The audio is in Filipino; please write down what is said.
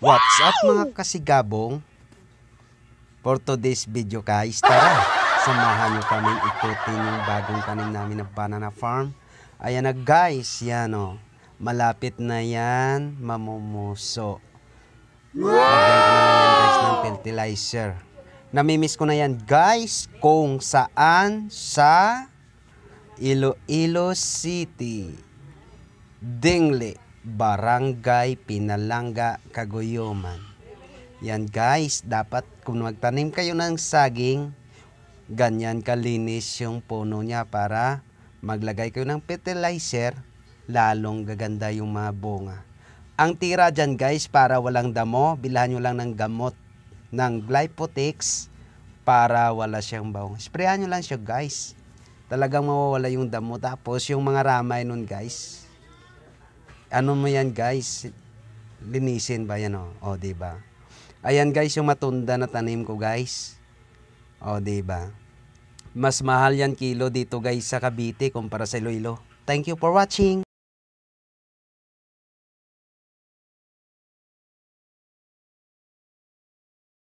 What's up mga kasigabong? For today's video guys, tara, samahan nyo kami ikutin yung bagong tanim namin na banana farm. Ayan na guys, yan o. Malapit na yan, mamumuso. Lagyan ko na lang yan guys ng fertilizer. Namimiss ko na yan guys kung saan sa Iloilo City, Dingle, Barangay Pinalanga, Caguyuman. Yan guys, dapat kung magtanim kayo ng saging, ganyan kalinis yung puno niya para maglagay kayo ng fertilizer, lalong gaganda yung mga bunga. Ang tira dyan guys, para walang damo, bilhan nyo lang ng gamot ng Glyphotex para wala siyang bawang. Sprayan nyo lang siya guys. Talagang mawawala yung damo. Tapos yung mga ramay nun guys, ano mo yan guys, linisin ba yan o diba? Ayan guys yung matunda na tanim ko guys. O diba? Mas mahal yan kilo dito guys sa Cavite kumpara sa Iloilo. Thank you for watching.